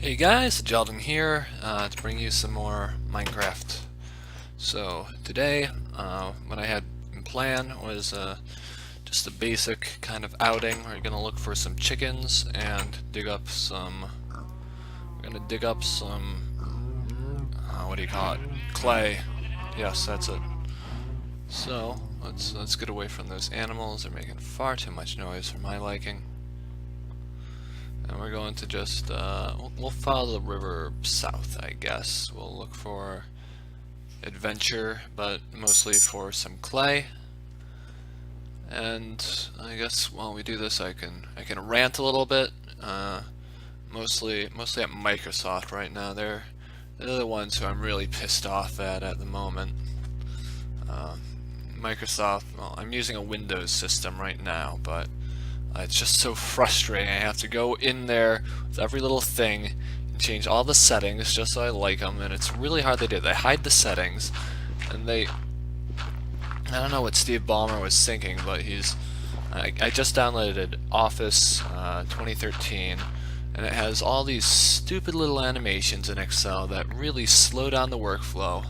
Hey guys, Jeldon here to bring you some more Minecraft. So today, what I had in plan was just a basic kind of outing. We're gonna look for some chickens and dig up some. We're gonna dig up some. What do you call it? Clay. Yes, that's it. So let's get away from those animals. They're making far too much noise for my liking. And we're going to just, we'll follow the river south, I guess. We'll look for adventure, but mostly for some clay. And I guess while we do this, I can rant a little bit. Mostly at Microsoft right now. They're the ones who I'm really pissed off at the moment. Microsoft. Well, I'm using a Windows system right now, but it's just so frustrating. I have to go in there with every little thing and change all the settings just so I like them, and it's really hard to do. They hide the settings, and I don't know what Steve Ballmer was thinking, but I just downloaded Office 2013, and it has all these stupid little animations in Excel that really slow down the workflow.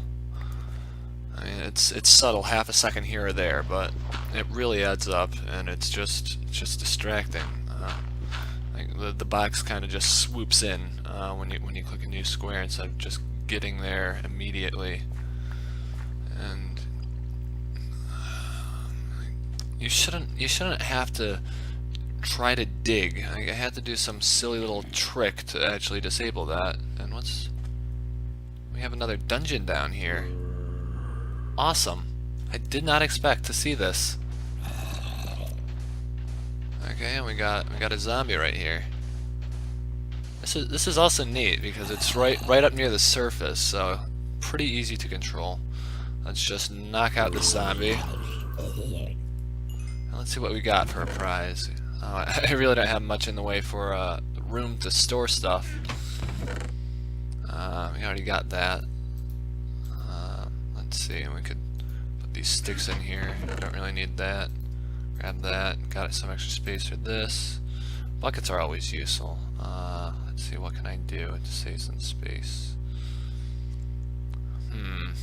I mean, it's subtle, half a second here or there, but it really adds up, and it's just distracting. Like the box kind of just swoops in when you click a new square instead of just getting there immediately. And you shouldn't have to try to dig. I had to do some silly little trick to actually disable that. And we have another dungeon down here. Awesome. I did not expect to see this. Okay, and we got a zombie right here. This is also neat because it's right up near the surface, so pretty easy to control. Let's just knock out this zombie. Now let's see what we got for a prize. I really don't have much in the way for room to store stuff. We already got that. Let's see, we could put these sticks in here. Don't really need that. Grab that. Got some extra space for this. Buckets are always useful. Let's see, what can I do to save some space? I'll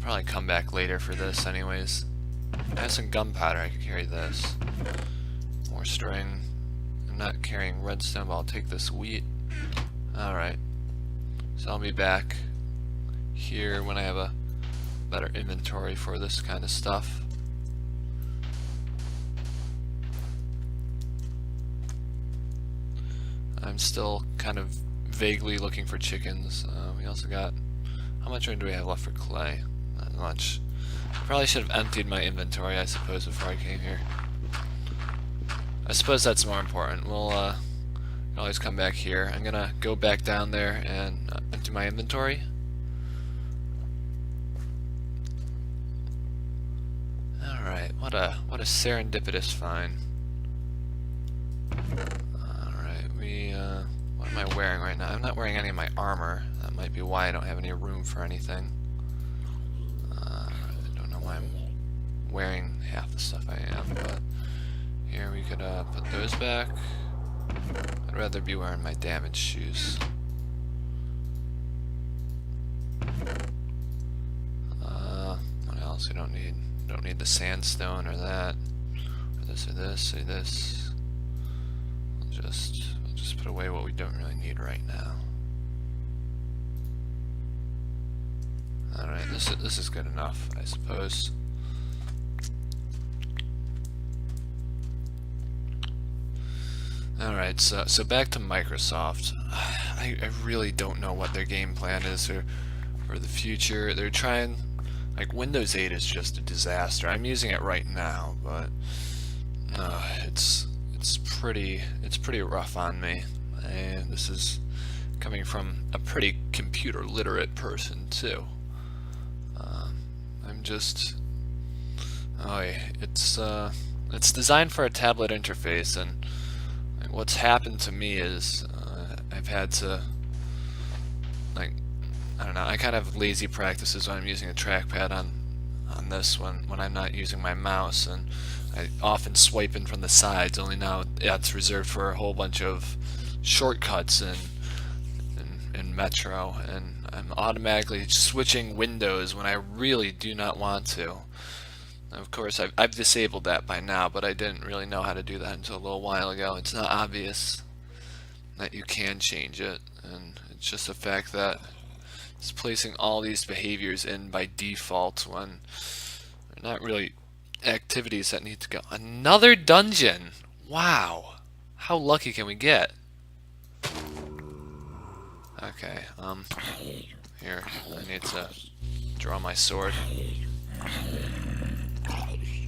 probably come back later for this anyways. I have some gunpowder, I could carry this. More string. I'm not carrying redstone, but I'll take this wheat. Alright. So I'll be back here when I have a better inventory for this kind of stuff. I'm still kind of vaguely looking for chickens. We also got, how much room do we have left for clay? Not much. I probably should have emptied my inventory, I suppose, before I came here. I suppose that's more important. We'll always come back here. I'm gonna go back down there and empty my inventory. Alright, what a serendipitous find. Alright, what am I wearing right now? I'm not wearing any of my armor. That might be why I don't have any room for anything. I don't know why I'm wearing half the stuff I am, but here we could put those back. I'd rather be wearing my damaged shoes. What else? We don't need the sandstone or that, or this. We'll just put away what we don't really need right now. All right, this is good enough, I suppose. All right, so back to Microsoft. I really don't know what their game plan is for the future. They're trying. Like, Windows 8 is just a disaster. I'm using it right now, but it's pretty rough on me. And this is coming from a pretty computer literate person too. I'm just it's designed for a tablet interface, and what's happened to me is I've had to, like, I don't know, I kind of have lazy practices when I'm using a trackpad on this when I'm not using my mouse, and I often swipe in from the sides, only now it's reserved for a whole bunch of shortcuts in Metro, and I'm automatically switching windows when I really do not want to. Of course, I've disabled that by now, but I didn't really know how to do that until a little while ago. It's not obvious that you can change it, and it's just the fact that it's placing all these behaviors in by default when they're not really activities that need to go. Another dungeon! Wow! How lucky can we get? Okay, here, I need to draw my sword.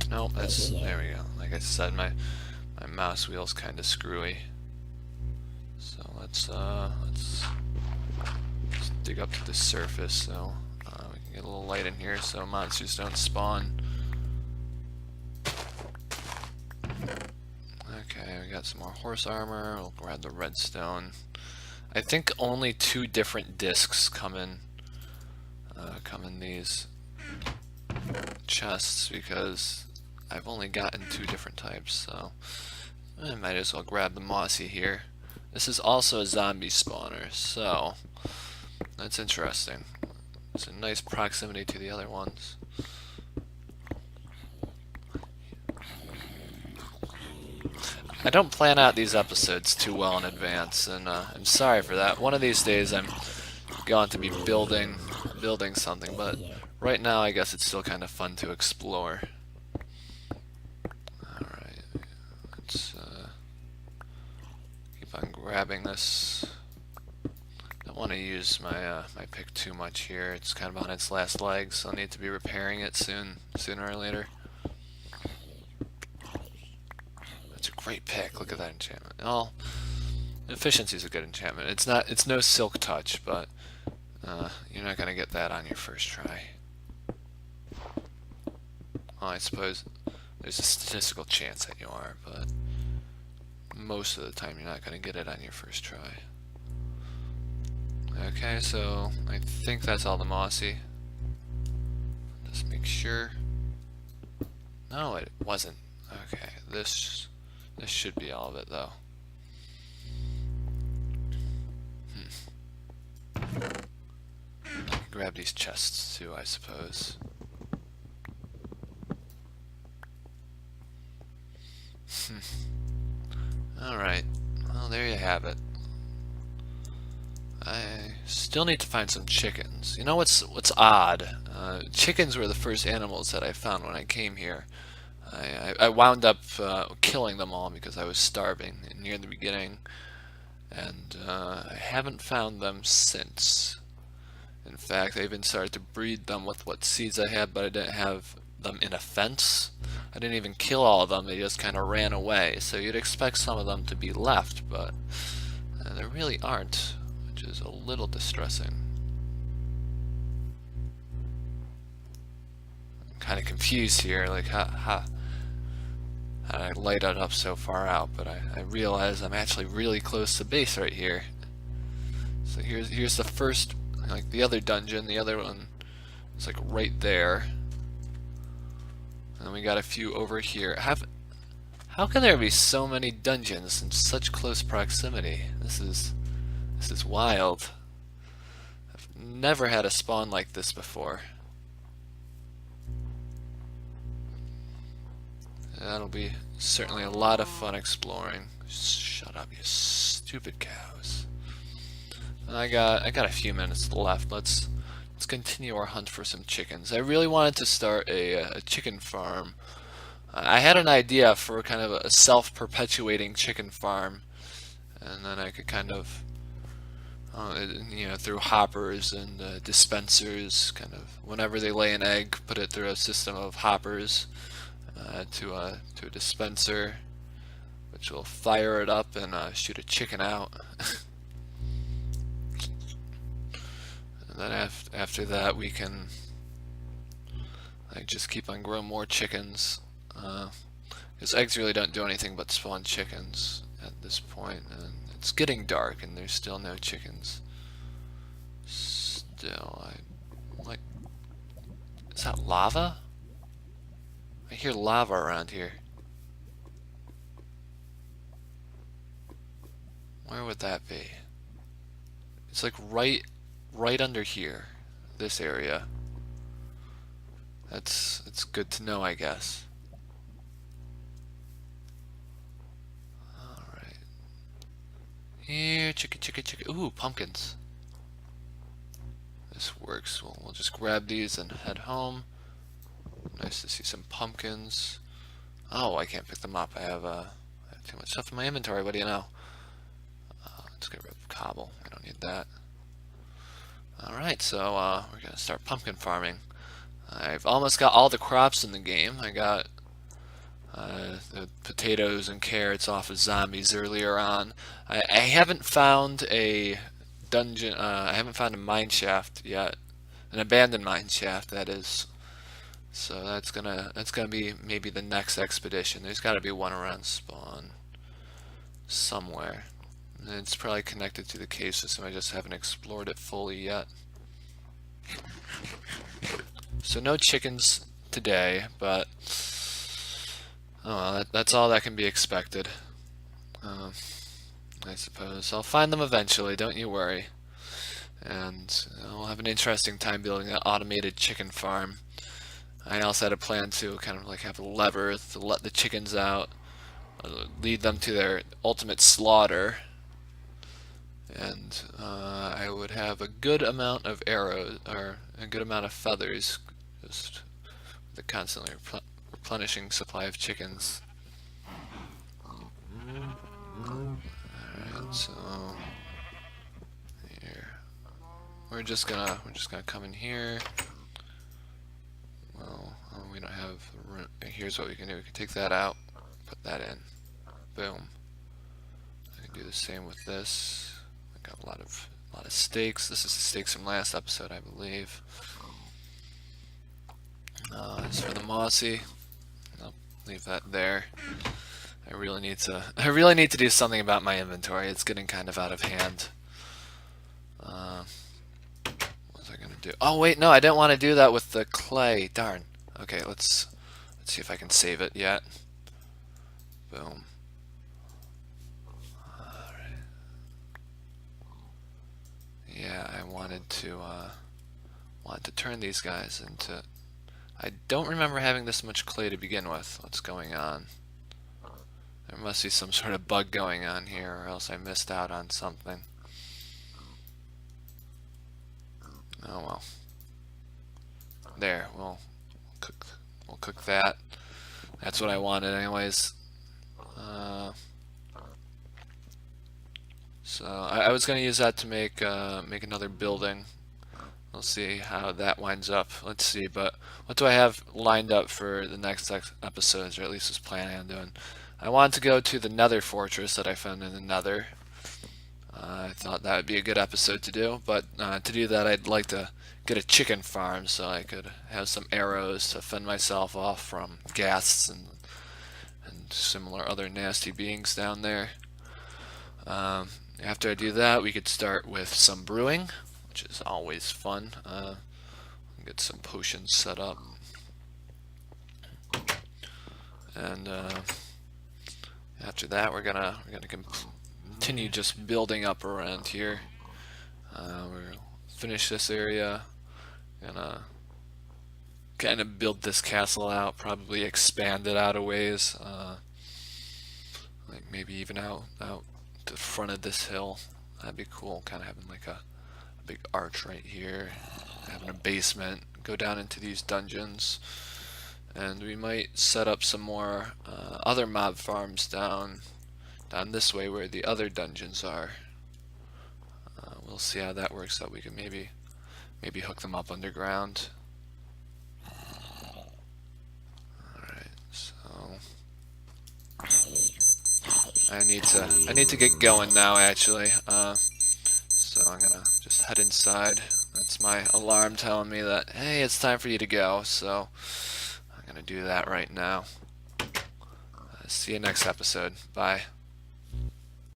No, that's, there we go. Like I said, my mouse wheel's kind of screwy. So let's dig up to the surface so we can get a little light in here so monsters don't spawn. Okay, we got some more horse armor. We'll grab the redstone. I think only 2 different discs come in these chests because I've only gotten 2 different types, so I might as well grab the mossy here. This is also a zombie spawner, so that's interesting. It's a nice proximity to the other ones. I don't plan out these episodes too well in advance, and I'm sorry for that. One of these days I'm going to be building something, but right now I guess it's still kind of fun to explore. Alright, let's keep on grabbing this. Don't want to use my my pick too much here. It's kind of on its last legs, so I'll need to be repairing it sooner or later. That's a great pick. Look at that enchantment. Oh, efficiency is a good enchantment. It's no silk touch, but you're not gonna get that on your first try. Well, I suppose there's a statistical chance that you are, but most of the time you're not gonna get it on your first try. Okay, so I think that's all the mossy. Just make sure. No, it wasn't. Okay, this should be all of it though. Grab these chests too, I suppose. Alright, well there you have it. I still need to find some chickens. You know what's odd? Chickens were the first animals that I found when I came here. I wound up killing them all because I was starving near the beginning, and I haven't found them since. In fact, I even started to breed them with what seeds I had, but I didn't have them in a fence. I didn't even kill all of them, they just kind of ran away. So you'd expect some of them to be left, but there really aren't, which is a little distressing. I'm kind of confused here, like how I light it up so far out, but I realize I'm actually really close to base right here. So here's the first, like the other dungeon. The other one is like right there, and we got a few over here. How can there be so many dungeons in such close proximity? This is wild. I've never had a spawn like this before. That'll be certainly a lot of fun exploring. Shut up, you stupid cows. I got a few minutes left. Let's continue our hunt for some chickens. I really wanted to start a chicken farm. I had an idea for kind of a self-perpetuating chicken farm, and then I could kind of you know, through hoppers and dispensers, kind of whenever they lay an egg, put it through a system of hoppers to a dispenser, which will fire it up and shoot a chicken out. And then after that, we can like just keep on growing more chickens. Because eggs really don't do anything but spawn chickens at this point, and it's getting dark and there's still no chickens. Still, like, is that lava? I hear lava around here. Where would that be? It's like right under here, this area. It's good to know, I guess. All right. Here, chicka chicka chicka. Ooh, pumpkins. This works. We'll just grab these and head home. Nice to see some pumpkins. Oh, I can't pick them up. I have too much stuff in my inventory. What do you know? Let's get rid of cobble. I don't need that. Alright, so we're going to start pumpkin farming. I've almost got all the crops in the game. I got the potatoes and carrots off of zombies earlier on. I haven't found a dungeon, I haven't found a mine shaft yet. An abandoned mine shaft, that is. So that's gonna be maybe the next expedition. There's got to be one around spawn somewhere. And it's probably connected to the cave system. I just haven't explored it fully yet. So no chickens today, but oh well, that's all that can be expected. I suppose I'll find them eventually. Don't you worry. And we'll have an interesting time building an automated chicken farm. I also had a plan to kind of like have a lever to let the chickens out, lead them to their ultimate slaughter, and I would have a good amount of arrows, or a good amount of feathers, just with a constantly replenishing supply of chickens. Alright, so here. We're just gonna come in here. Well, we don't have room. Here's what we can do. We can take that out, put that in. Boom. I can do the same with this. I got a lot of steaks. This is the steaks from last episode, I believe. As for the mossy, I'll leave that there. I really need to do something about my inventory. It's getting kind of out of hand. What was I gonna do? Oh wait, no, I didn't want to do that with the clay. Darn. Okay, let's see if I can save it yet. Boom. Alright. Yeah, I wanted to turn these guys into. I don't remember having this much clay to begin with. What's going on? There must be some sort of bug going on here, or else I missed out on something. Oh well. There, we'll cook that. That's what I wanted anyways. So I was going to use that to make another building. We'll see how that winds up. Let's see, but what do I have lined up for the next episodes, or at least was planning on doing? I wanted to go to the Nether fortress that I found in the Nether. I thought that would be a good episode to do, but to do that I'd like to get a chicken farm so I could have some arrows to fend myself off from ghasts and similar other nasty beings down there. After I do that, we could start with some brewing, which is always fun. Get some potions set up, and after that, we're gonna continue just building up around here. We'll finish this area, gonna kind of build this castle out, probably expand it out a ways, like maybe even out to the front of this hill. That'd be cool, kind of having like a big arch right here, having a basement, go down into these dungeons, and we might set up some more other mob farms down this way where the other dungeons are. We'll see how that works out. We can maybe hook them up underground. Alright, so I need to get going now actually. So I'm gonna just head inside. That's my alarm telling me that, hey, it's time for you to go, so I'm gonna do that right now. See you next episode. Bye.